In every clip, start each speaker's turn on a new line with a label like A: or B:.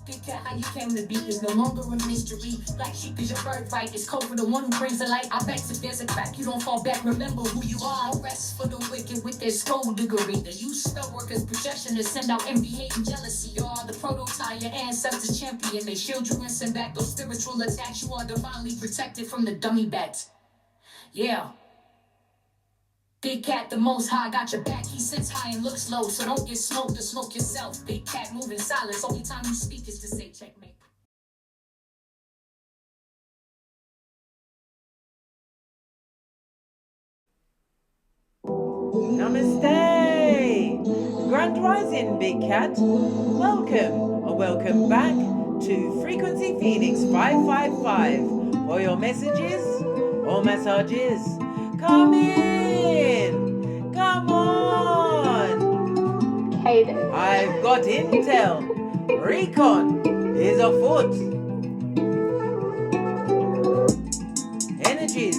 A: Big cat, how you came to be is no longer a mystery. Black sheep is your birthright. It's code for the one who brings the light. I bet if there's a crack, you don't fall back. Remember who you are. No rest for the wicked with their skullduggery. The use spell workers' projection to send out envy, hate, and jealousy. You are the prototype, your ancestors champion. They shield you and send back those spiritual attacks. You are divinely protected from the dummy bats. Yeah. Big cat, the most high, got your back. He sits high and looks low, so don't get smoked or smoke yourself. Big cat, move in silence. Only time you speak is to say checkmate.
B: Namaste! Grand Rising, Big Cat. Welcome or welcome back to Frequency Phoenix 555 for your messages or massages. Come in! Come on!
C: Hey there.
B: I've got intel. Recon is afoot. Energies.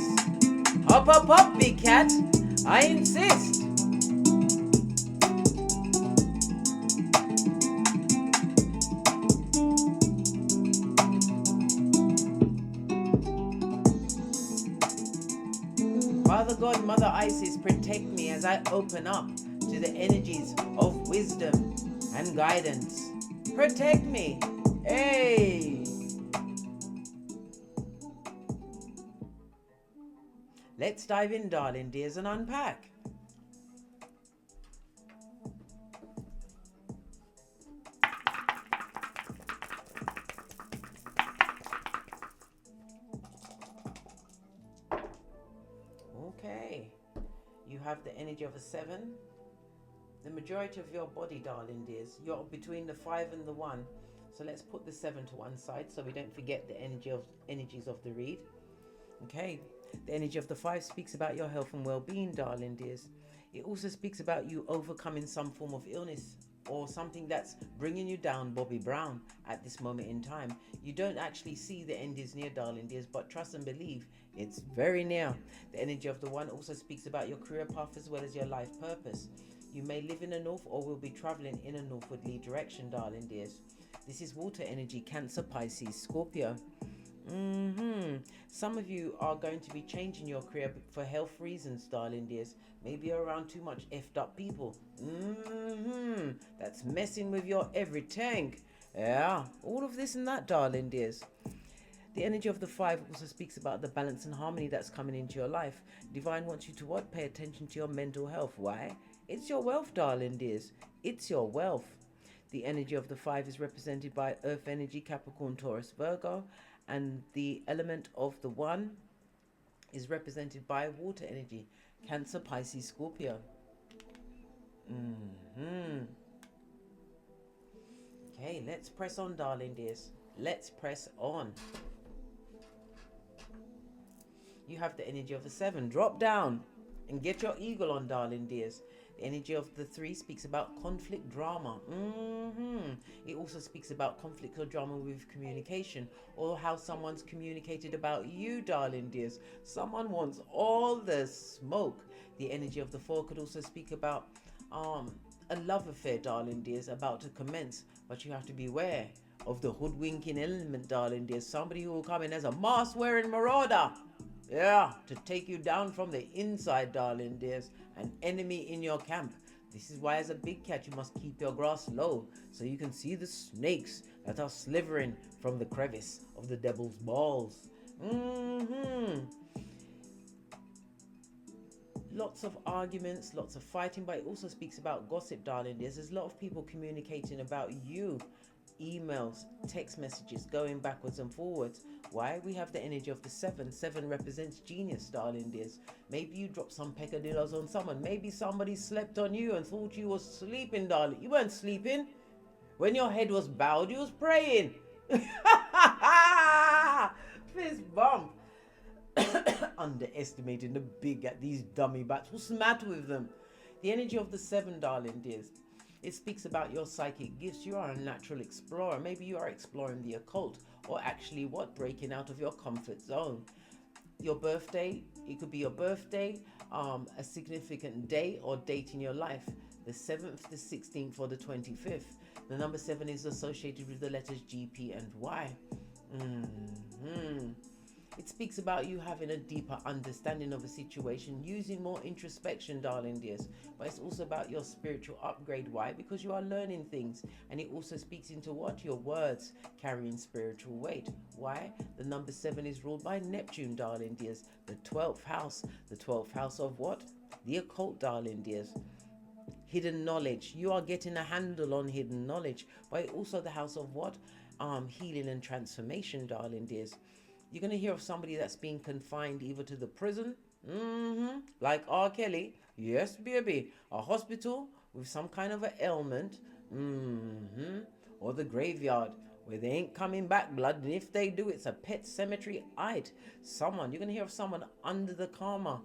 B: Hop, hop, hop, Big Cat. I insist. Father God, Mother Isis, protect me as I open up to the energies of wisdom and guidance. Protect me. Hey. Let's dive in, darling dears, and unpack. Okay, you have the energy of a 7. The majority of your body, darling dears, you're between the 5 and the 1. So let's put the 7 to one side so we don't forget the energies of the read. Okay, the energy of the 5 speaks about your health and well-being, darling dears. It also speaks about you overcoming some form of illness or something that's bringing you down, Bobby Brown, at this moment in time. You don't actually see the end is near, darling dears, but trust and believe it's very near. The energy of the 1 also speaks about your career path as well as your life purpose. You may live in the north or will be traveling in a northwardly direction, darling dears. This is water energy, Cancer, Pisces, Scorpio. Some of you are going to be changing your career for health reasons, darling dears. Maybe you're around too much effed up people. That's messing with your everything. Yeah, all of this and that, darling dears. The energy of the 5 also speaks about the balance and harmony that's coming into your life. Divine wants you to what? Pay attention to your mental health. Why? It's your wealth, darling dears. It's your wealth. The energy of the 5 is represented by Earth energy, Capricorn, Taurus, Virgo. And the element of the 1 is represented by water energy, Cancer, Pisces, Scorpio. Okay, let's press on, darling dears. Let's press on. You have the energy of the 7. Drop down and get your eagle on, darling dears. The energy of the 3 speaks about conflict, drama. It also speaks about conflict or drama with communication, or how someone's communicated about you, darling dears. Someone wants all the smoke. The energy of the 4 could also speak about a love affair, darling dears, about to commence, but you have to beware of the hoodwinking element, darling dears. Somebody who will come in as a mask-wearing marauder. Yeah, to take you down from the inside, darling dears. An enemy in your camp. This is why, as a big cat, you must keep your grass low so you can see the snakes that are slithering from the crevice of the devil's balls. Lots of arguments, lots of fighting, but it also speaks about gossip, darling dears. There's a lot of people communicating about you. Emails, text messages, going backwards and forwards. Why? We have the energy of the 7. 7 represents genius, darling dears. Maybe you dropped some peccadillos on someone. Maybe somebody slept on you and thought you was sleeping, darling. You weren't sleeping. When your head was bowed, you was praying. Fist bump. Underestimating the big at these dummy bats. What's the matter with them? The energy of the 7, darling dears. It speaks about your psychic gifts. You are a natural explorer. Maybe you are exploring the occult, or actually what? Breaking out of your comfort zone. Your birthday, it could be your birthday, a significant day or date in your life. The 7th, the 16th, or the 25th. The number 7 is associated with the letters G, P, and Y. It speaks about you having a deeper understanding of a situation, using more introspection, darling dears. But it's also about your spiritual upgrade. Why? Because you are learning things. And it also speaks into what? Your words carrying spiritual weight. Why? The number 7 is ruled by Neptune, darling dears. The 12th house. The 12th house of what? The occult, darling dears. Hidden knowledge. You are getting a handle on hidden knowledge. But also the house of what? Healing and transformation, darling dears. You're going to hear of somebody that's been confined either to the prison, like R. Kelly, yes, baby, a hospital with some kind of an ailment, or the graveyard, where they ain't coming back, blood, and if they do, it's a pet cemetery-ite. You're going to hear of someone under the karma,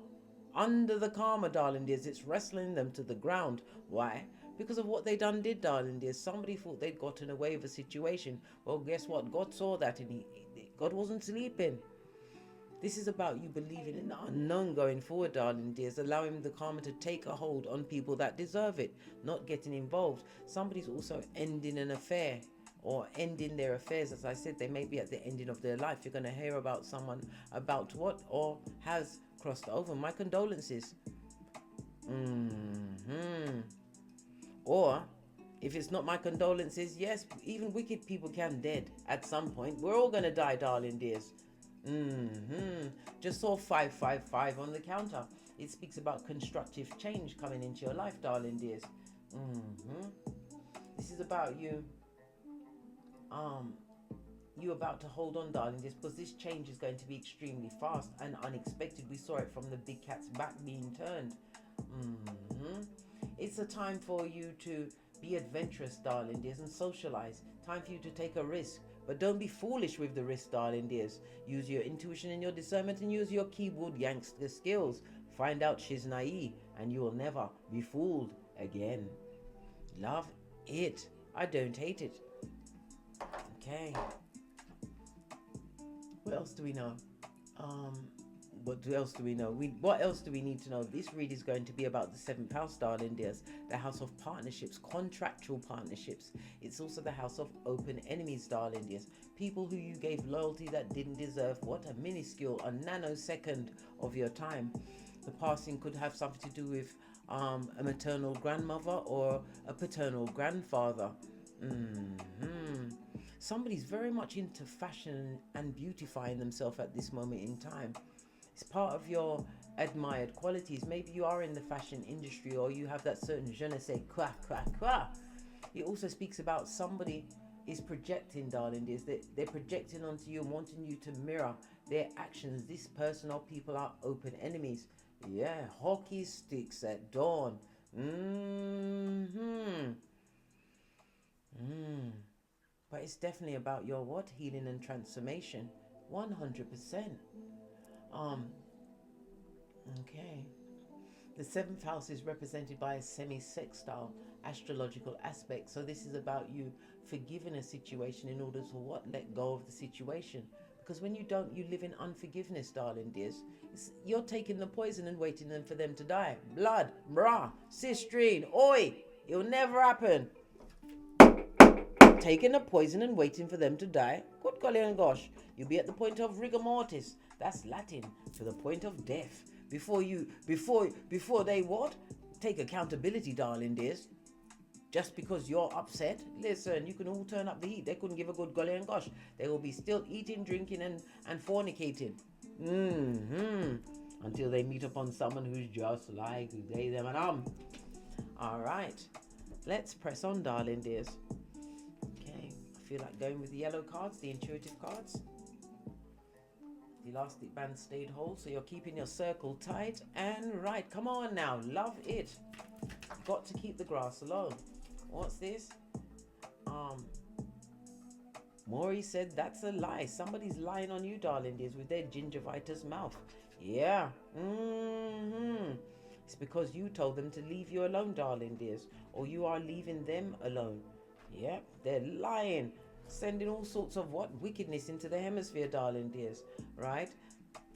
B: darling dears. It's wrestling them to the ground. Why? Because of what they did, darling dears. Somebody thought they'd gotten away with a situation. Well, guess what? God saw that, and God wasn't sleeping. This is about you believing in the unknown going forward, darling dears, allowing the karma to take a hold on people that deserve it, not getting involved. Somebody's also ending an affair or ending their affairs. As I said, they may be at the ending of their life. You're going to hear about someone about what or has crossed over. My condolences. Or if it's not my condolences, yes, even wicked people can dead at some point. We're all going to die, darling dears. Just saw 555 on the counter. It speaks about constructive change coming into your life, darling dears. This is about you. You about to hold on, darling dears, because this change is going to be extremely fast and unexpected. We saw it from the big cat's back being turned. It's a time for you to be adventurous, darling dears, and socialize. Time for you to take a risk. But don't be foolish with the risk, darling dears. Use your intuition and your discernment, and use your keyboard gangster skills. Find out she's naive, and you will never be fooled again. Love it. I don't hate it. Okay. What else do we know? What else do we know? What else do we need to know? This read is going to be about the 7th house, darling dears. The house of partnerships, contractual partnerships. It's also the house of open enemies, darling dears. People who you gave loyalty that didn't deserve what? A minuscule, a nanosecond of your time. The passing could have something to do with a maternal grandmother or a paternal grandfather. Somebody's very much into fashion and beautifying themselves at this moment in time. It's part of your admired qualities. Maybe you are in the fashion industry, or you have that certain je ne sais quoi. It also speaks about somebody is projecting, darling dears. They're projecting onto you and wanting you to mirror their actions. This person or people are open enemies. Yeah, hockey sticks at dawn. But it's definitely about your what? Healing and transformation. 100%. Okay. The 7th house is represented by a semi-sextile astrological aspect. So this is about you forgiving a situation in order to what? Let go of the situation. Because when you don't, you live in unforgiveness, darling dears. You're taking the poison and waiting for them to die. Blood, brah, sistrine, oi. It'll never happen. Taking the poison and waiting for them to die. Good golly and gosh. You'll be at the point of rigor mortis. That's Latin for the point of death. Before they what? Take accountability, darling dears. Just because you're upset, listen, you can all turn up the heat. They couldn't give a good golly and gosh. They will be still eating, drinking, and fornicating. Until they meet upon someone who's just like they, them, and All right. Let's press on, darling dears. Okay. I feel like going with the yellow cards, the intuitive cards. The elastic band stayed whole, so you're keeping your circle tight and right. Come on now, love it. Got to keep the grass alone. What's this? Maury said that's a lie. Somebody's lying on you, darling dears, with their gingivitis mouth. Yeah. It's because you told them to leave you alone, darling dears, or you are leaving them alone. Yep, they're lying. Sending all sorts of what? Wickedness into the hemisphere, darling dears, right?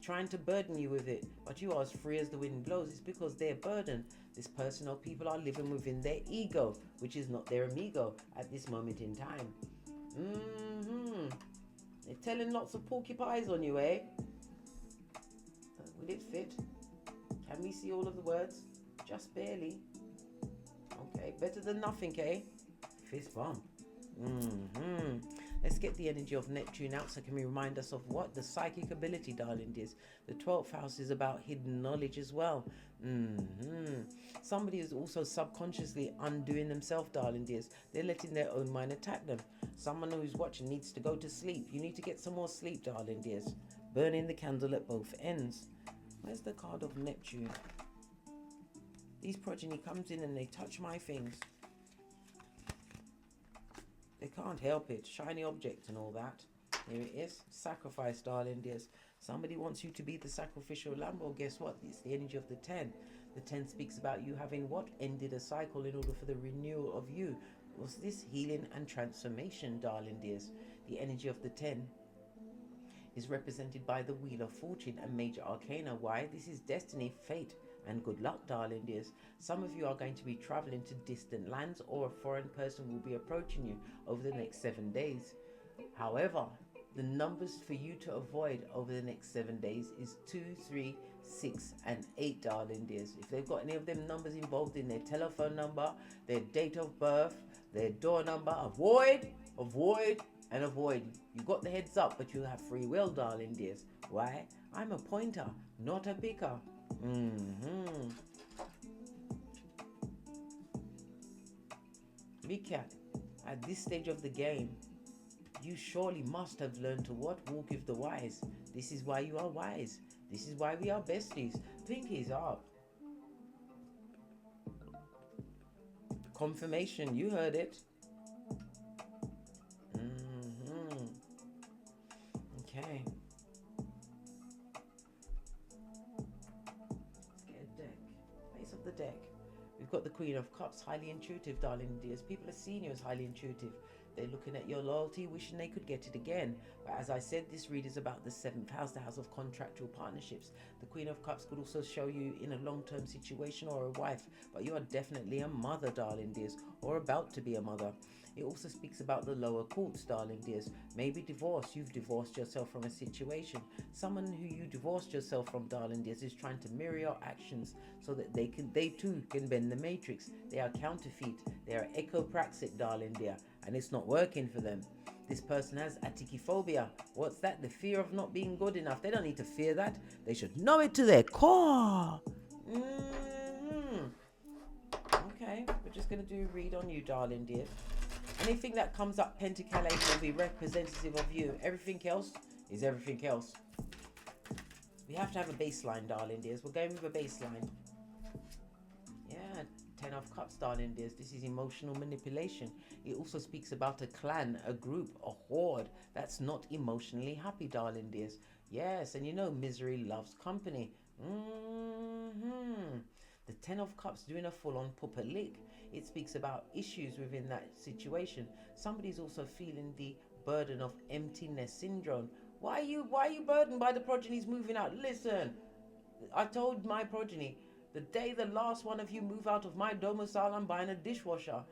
B: Trying to burden you with it, but you are as free as the wind blows. It's because they're burdened. This person or people are living within their ego, which is not their amigo at this moment in time. They're telling lots of porcupines on you, eh? Will it fit? Can we see all of the words? Just barely. Okay, better than nothing, eh? Fist bump. Let's get the energy of Neptune out so can we remind us of what? The psychic ability, darling dears. The 12th house is about hidden knowledge as well. Somebody is also subconsciously undoing themselves, darling dears. They're letting their own mind attack them. Someone who's watching needs to go to sleep. You need to get some more sleep, darling dears. Burning the candle at both ends. Where's the card of Neptune? These progeny comes in and they touch my things. They can't help it. Shiny object and all that. Here it is. Sacrifice, darling dears. Somebody wants you to be the sacrificial lamb. Well, guess what? It's the energy of the 10. The 10 speaks about you having what? Ended a cycle in order for the renewal of you. Was this healing and transformation, darling dears? The energy of the 10 is represented by the Wheel of Fortune and Major Arcana. Why? This is destiny, fate, and good luck, darling dears. Some of you are going to be traveling to distant lands, or a foreign person will be approaching you over the next 7 days. However, the numbers for you to avoid over the next 7 days is 2, 3, 6, and 8, darling dears. If they've got any of them numbers involved in their telephone number, their date of birth, their door number, avoid, avoid, and avoid. You got the heads up, but you have free will, darling dears. Why? I'm a pointer, not a picker. Big cat, at this stage of the game, you surely must have learned to what? Walk with the wise. This is why you are wise. This is why we are besties. Pinkies up. Confirmation, you heard it. Okay. Let's get a deck. Face of the deck. We've got the Queen of Cups, highly intuitive, darling dears. People are seeing you as highly intuitive. They're looking at your loyalty, wishing they could get it again. But as I said, this read is about the 7th house, the house of contractual partnerships. The Queen of Cups could also show you in a long-term situation or a wife, but you are definitely a mother, darling dears, or about to be a mother. It also speaks about the lower courts, darling dears. Maybe divorce. You've divorced yourself from a situation. Someone who you divorced yourself from, darling dears, is trying to mirror your actions so that they too can bend the matrix. They are counterfeit. They are echopraxic, darling dear, and it's not working for them. This person has atikiphobia. What's that? The fear of not being good enough. They don't need to fear that. They should know it to their core. Okay, we're just going to do a read on you, darling dear. Anything that comes up pentacalate will be representative of you. Everything else is everything else. We have to have a baseline, darling dears. We're going with a baseline. Yeah, 10 of Cups, darling dears. This is emotional manipulation. It also speaks about a clan, a group, a horde that's not emotionally happy, darling dears. Yes, and you know misery loves company. The 10 of Cups doing a full-on pupper lick. It speaks about issues within that situation. Somebody's also feeling the burden of emptiness syndrome. Why are you burdened by the progenies moving out? Listen, I told my progeny, the day the last one of you move out of my domicile, I'm buying a dishwasher.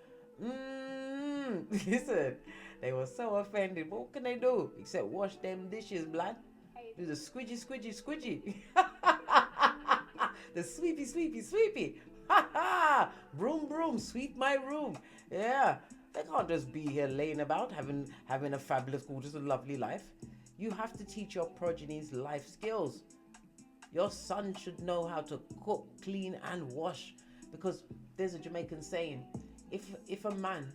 B: Listen, they were so offended. What can they do except wash them dishes, blood? Do the squidgy, squidgy, squidgy. The sweepy, sweepy, sweepy. Ha ha! Broom, broom, sweep my room. Yeah, they can't just be here laying about having a fabulous, gorgeous, and lovely life. You have to teach your progenies life skills. Your son should know how to cook, clean, and wash. Because there's a Jamaican saying, if a man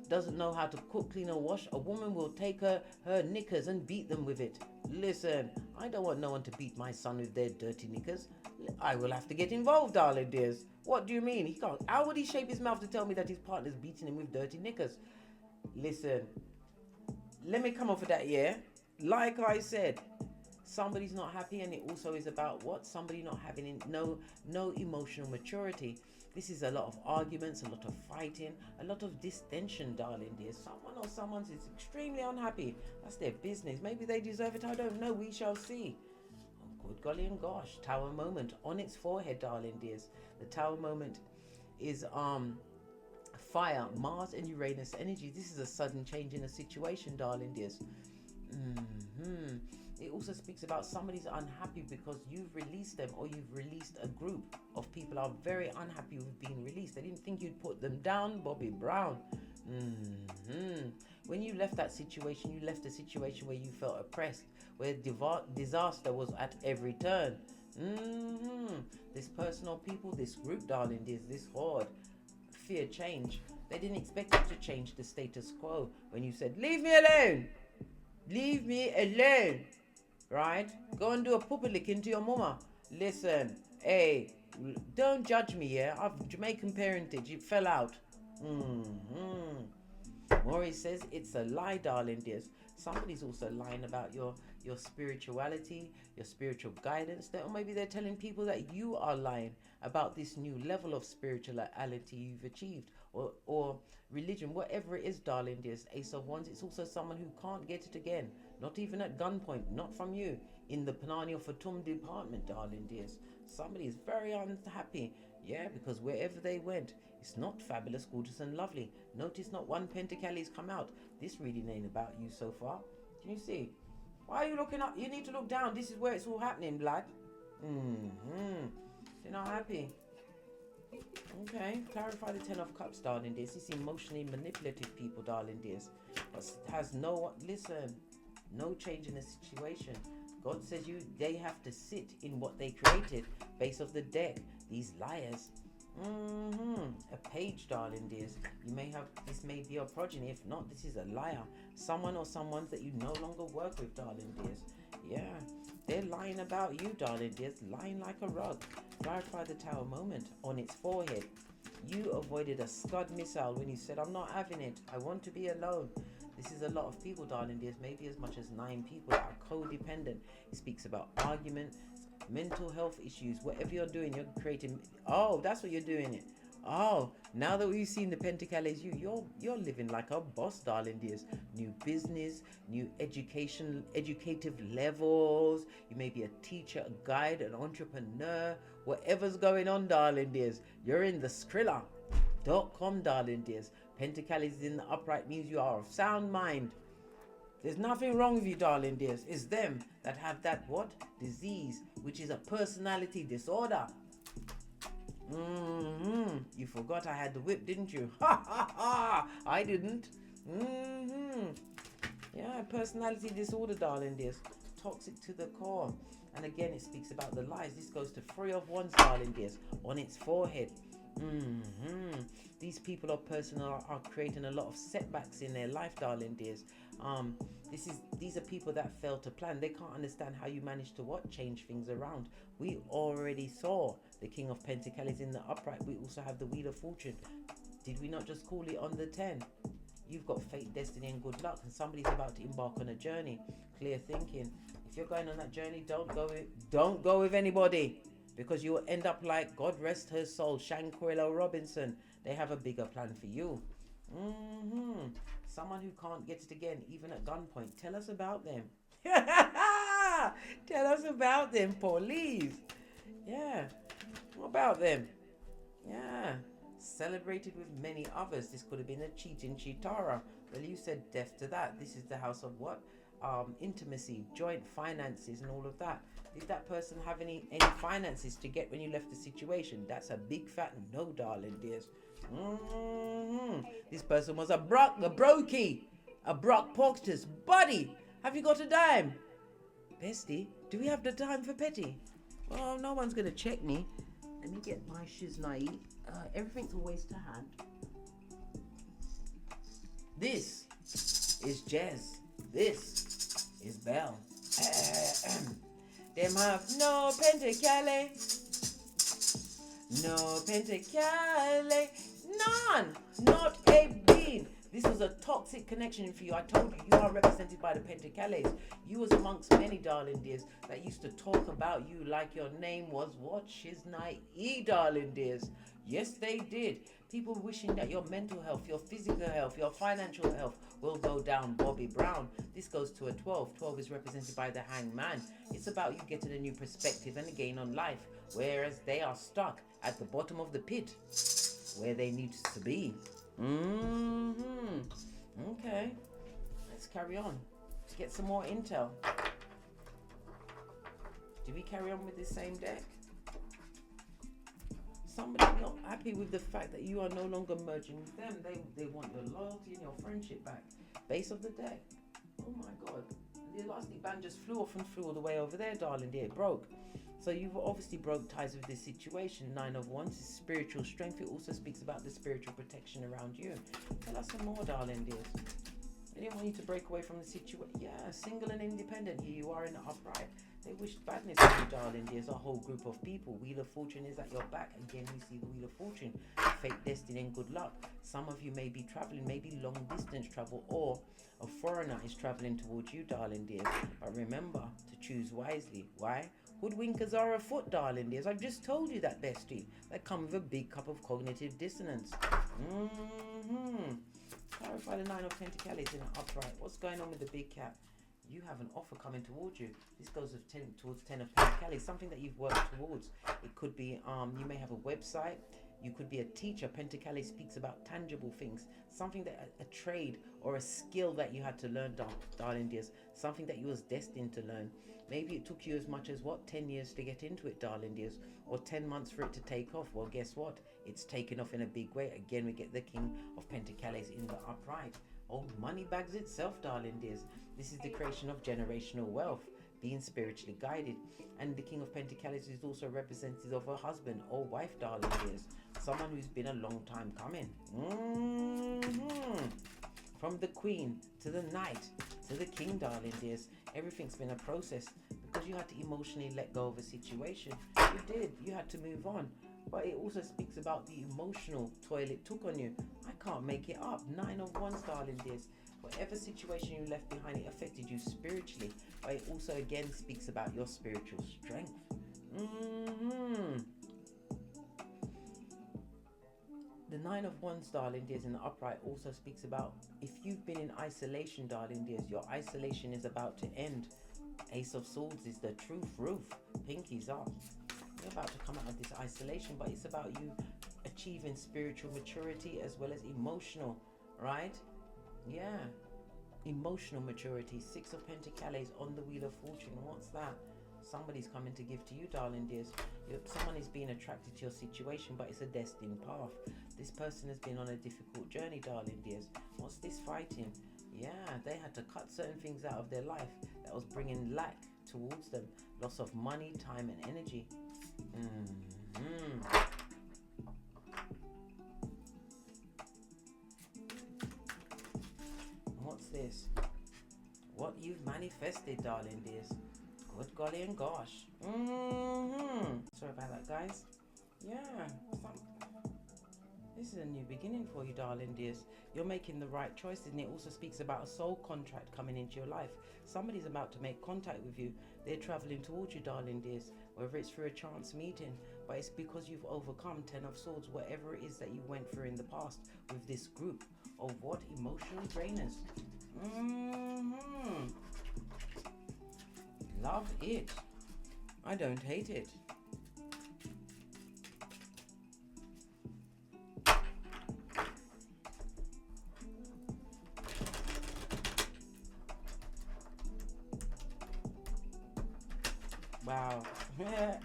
B: doesn't know how to cook, clean, or wash, a woman will take her knickers and beat them with it. Listen, I don't want no one to beat my son with their dirty knickers. I will have to get involved, darling dears. What do you mean? He can't. How would he shape his mouth to tell me that his partner's beating him with dirty knickers? Listen, let me come off of that, yeah? Like I said, somebody's not happy, and it also is about what? Somebody not having no emotional maturity. This is a lot of arguments, a lot of fighting, a lot of distension, darling dear. Someone or someone's is extremely unhappy. That's their business. Maybe they deserve it. I don't know. We shall see. Good golly and gosh. Tower moment on its forehead, darling dears. The tower moment is fire, Mars and Uranus energy. This is a sudden change in a situation, darling dears. It also speaks about somebody's unhappy because you've released them, or you've released a group of people are very unhappy with being released. They didn't think you'd put them down, Bobby Brown. When you left that situation, you left a situation where you felt oppressed, where disaster was at every turn. This person or people, this group, darling, this horde, fear change. They didn't expect you to change the status quo when you said, leave me alone. Leave me alone. Right? Go and do a puppy lick into your mama. Listen, hey, don't judge me, yeah? I've Jamaican parentage. It fell out. Maurice says it's a lie, darling dears. Somebody's also lying about your spirituality, your spiritual guidance. Or maybe they're telling people that you are lying about this new level of spirituality you've achieved, or religion, whatever it is, darling dears. Ace of Wands, it's also someone who can't get it again, not even at gunpoint, not from you, in the Panani or Fatum department, darling dears. Somebody is very unhappy, yeah, because wherever they went, it's not fabulous, gorgeous and lovely. Notice not one Pentacles come out. This reading ain't about you so far. Can you see? Why are you looking up? You need to look down. This is where it's all happening, blood. They're not happy. Okay, clarify the Ten of Cups, darling dears. It's emotionally manipulative people, darling dears. But has no change in the situation. God says they have to sit in what they created based off the deck. These liars. A page, darling dears. This may be your progeny. If not, this is a liar. Someone or someones that you no longer work with, darling dears. Yeah, they're lying about you, darling dears. Lying like a rug. Clarify the Tower moment on its forehead. You avoided a Scud missile when you said, I'm not having it. I want to be alone. This is a lot of people, darling dears. Maybe as much as 9 people that are codependent. It speaks about argument, mental health issues. Whatever you're doing, you're creating. Oh, that's what you're doing it. Oh, now that we've seen the Pentacles, you're living like a boss, darling dears. New business, new educative levels. You may be a teacher, a guide, an entrepreneur. Whatever's going on, darling dears, you're in the Skrilla.com, darling dears. Pentacles is in the upright means you are of sound mind. There's nothing wrong with you, darling dears. It's them that have that what? Disease, which is a personality disorder. You forgot I had the whip, didn't you? Ha ha ha! I didn't. Yeah, personality disorder, darling dears. Toxic to the core. And again, it speaks about the lies. This goes to 3 of Wands, darling dears, on its forehead. These people or person are creating a lot of setbacks in their life, darling dears. These are people that fail to plan. They can't understand how you manage to change things around. We already saw the King of Pentacles in the upright. We also have the Wheel of Fortune. Did we not just call it on the 10? You've got fate, destiny and good luck, and somebody's about to embark on a journey. Clear thinking. If you're going on that journey, don't go with anybody, because you will end up like, God rest her soul, Shanquella Robinson. They have a bigger plan for you. Someone who can't get it again, even at gunpoint. Tell us about them. Tell us about them, please. Yeah. What about them? Yeah. Celebrated with many others. This could have been a cheating Chitara. Well, you said death to that. This is the house of what? Intimacy, joint finances and all of that. Did that person have any finances to get when you left the situation? That's a big fat no, darling dears. This person was a brokey, a Brock Porksters. Buddy, have you got a dime? Bestie, do we have the time for petty? Well, no one's going to check me. Let me get my shiznai. Everything's always to hand. This is Jez. This is Belle. Them have no pentacale. No pentacale. None. Not a bean. This was a toxic connection for you. I told you, you are represented by the Pentacles. You was amongst many, darling dears, that used to talk about you like your name was what? Shiznai, darling dears. Yes, they did. People wishing that your mental health, your physical health, your financial health will go down Bobby Brown. This goes to a 12. 12 is represented by the hangman. It's about you getting a new perspective and a gain on life, whereas they are stuck at the bottom of the pit where they need to be. Okay, let's carry on. Let's get some more intel. Do we carry on with the same deck? Somebody not happy with the fact that you are no longer merging with them. They want your loyalty and your friendship back. Base of the deck. Oh my God. The elastic band just flew off and flew all the way over there, darling dear. It broke. So you've obviously broke ties with this situation. 9 of Wands is spiritual strength. It also speaks about the spiritual protection around you. Tell us some more, darling dears. They didn't want you to break away from the situation. Yeah, single and independent. Here you are in the upright. They wish badness on you, darling. There's a whole group of people. Wheel of Fortune is at your back. Again, we see the Wheel of Fortune. Fate, destiny, and good luck. Some of you may be traveling, maybe long distance travel, or a foreigner is traveling towards you, darling dears. But remember to choose wisely. Why? Hoodwinkers are afoot, darling dears. I've just told you that, bestie. They come with a big cup of cognitive dissonance. Clarify the 9 of Pentacles in an upright. What's going on with the big cat? You have an offer coming towards you. This goes with towards 10 of Pentacles, something that you've worked towards. It could be, you may have a website. You could be a teacher. Pentacles speaks about tangible things. Something that a trade or a skill that you had to learn, darling dears. Something that you was destined to learn. Maybe it took you as much as, 10 years to get into it, darling dears. Or 10 months for it to take off. Well, guess what? It's taken off in a big way. Again, we get the King of Pentacles in the upright. Oh, money bags itself, darling dears. This is the creation of generational wealth, being spiritually guided. And the King of Pentacles is also representative of a husband or wife, darling dears. Someone who's been a long time coming. From the Queen to the Knight to the King, darling dears. Everything's been a process because you had to emotionally let go of a situation. You did. You had to move on. But it also speaks about the emotional toll it took on you. I can't make it up. 9 of Wands, darling dears. Whatever situation you left behind, it affected you spiritually. But it also again speaks about your spiritual strength. The 9 of Wands, darling dears, in the upright also speaks about if you've been in isolation, darling dears, your isolation is about to end. Ace of Swords is the truth roof. Pinkies up. You're about to come out of this isolation, but it's about you achieving spiritual maturity as well as emotional, right? Yeah, emotional maturity. 6 of Pentacles on the Wheel of Fortune. What's that? Somebody's coming to give to you, darling dears. Someone is being attracted to your situation, but it's a destined path. This person has been on a difficult journey, darling dears. What's this fighting? Yeah, they had to cut certain things out of their life that was bringing lack towards them. Loss of money, time, and energy. What's this? What you've manifested, darling dears. Good golly and gosh. Sorry about that, guys. Yeah. This is a new beginning for you, darling dears. You're making the right choices, and it also speaks about a soul contract coming into your life. Somebody's about to make contact with you. They're traveling towards you, darling dears, whether it's through a chance meeting, but it's because you've overcome 10 of Swords, whatever it is that you went through in the past with this group of what? Emotional drainers. Love it. I don't hate it. Wow. Yeah.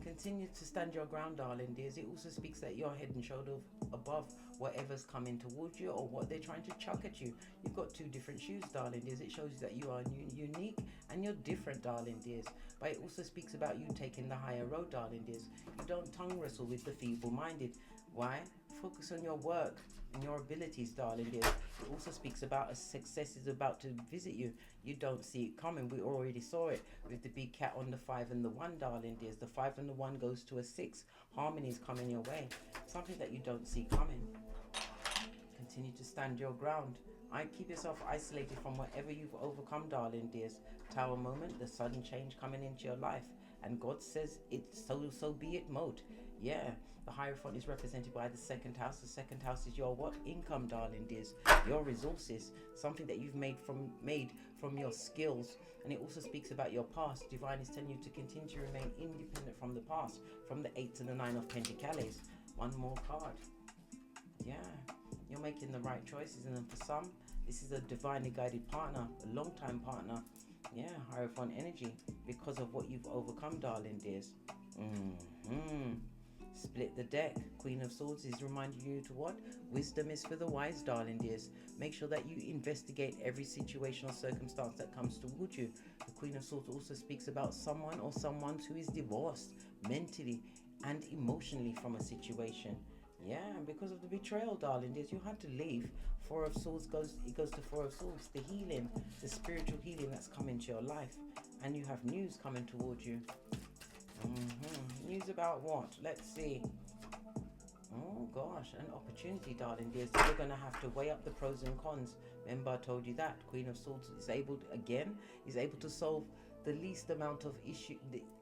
B: Continue to stand your ground, darling dears. It also speaks that you're head and shoulder above whatever's coming towards you or what they're trying to chuck at you. You've got 2 different shoes, darling dears. It shows you that you are unique and you're different, darling dears. But it also speaks about you taking the higher road, darling dears. You don't tongue wrestle with the feeble-minded. Why? Focus on your work and your abilities, darling dears. It also speaks about a success is about to visit you. You don't see it coming. We already saw it with the big cat on the 5 and the 1, darling dears. The 5 and the 1 goes to a 6. Harmony is coming your way. Something that you don't see coming. Continue to stand your ground. Keep yourself isolated from whatever you've overcome, darling dears. Tower moment, the sudden change coming into your life. and God says it's so be it mode. Yeah, the Hierophant is represented by the second house. The second house is your what? Income, darling dears. Your resources, something that you've made from your skills. And it also speaks about your past. Divine is telling you to continue to remain independent from the past, from the 8 to the 9 of Pentacles. One more card. Yeah, you're making the right choices, and then for some, this is a divinely guided partner, a long-time partner. Yeah, Hierophant energy, because of what you've overcome, darling dears. Split the deck. Queen of Swords is reminding you to what? Wisdom is for the wise, darling dears. Make sure that you investigate every situation or circumstance that comes towards you. The Queen of Swords also speaks about someone or someone who is divorced mentally and emotionally from a situation. Yeah, and because of the betrayal, darling dears, you had to leave. Four of Swords goes to Four of Swords, the healing, the spiritual healing that's come into your life. And you have news coming towards you. News about what? Let's see. Oh gosh, an opportunity, darling dears. You're going to have to weigh up the pros and cons. Remember, I told you that Queen of Swords is able to solve the least amount of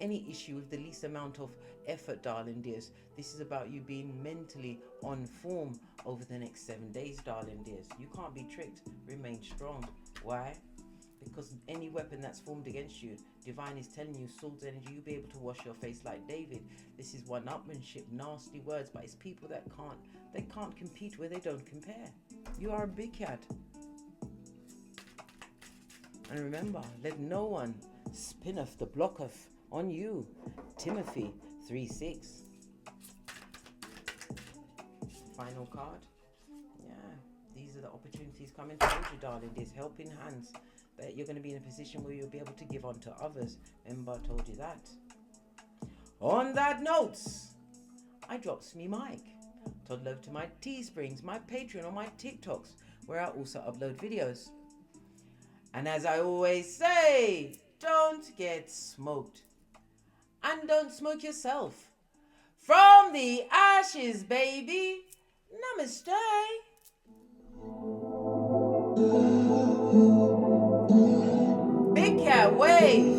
B: any issue with the least amount of effort, darling dears. This is about you being mentally on form over the next 7 days, darling dears. You can't be tricked. Remain strong. Why? Because any weapon that's formed against you, Divine is telling you, Swords energy, you'll be able to wash your face like David. This is one-upmanship, nasty words, but it's people that can't compete where they don't compare. You are a big cat. And remember, let no one spin off the block off on you. Timothy 3:6. Final card. Yeah, these are the opportunities coming towards you, darling. There's helping hands. That you're going to be in a position where you'll be able to give on to others. Remember, I told you that. On that note, I drops me mic. Toddle over to my Teesprings, my Patreon, or my TikToks, where I also upload videos. And as I always say, don't get smoked. And don't smoke yourself. From the ashes, baby. Namaste. Big cat wave.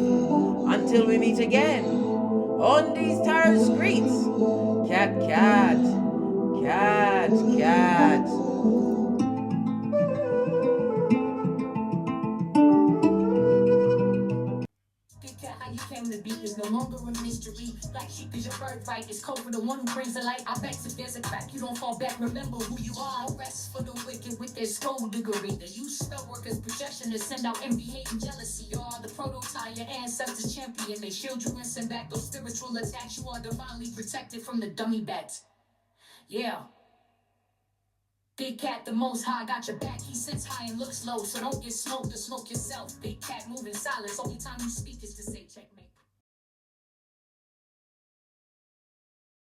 B: Until we meet again on these tarot streets. Cat, cat. Cat, cat.
A: How you came to be is no longer a mystery. Black sheep is your birthright. It's code for the one who brings the light. I bet if there's a crack, you don't fall back. Remember who you are. No rest for the wicked with their skullduggery. The use spell workers' projection to send out envy, hate, and jealousy. You are the prototype, your ancestors champion. They shield you and send back those spiritual attacks. You are divinely protected from the dummy bats. Yeah. Big cat, the most high, got your back. He sits high and looks low, so don't get smoked or smoke yourself. Big cat, moving silence. Only time you speak is to say checkmate.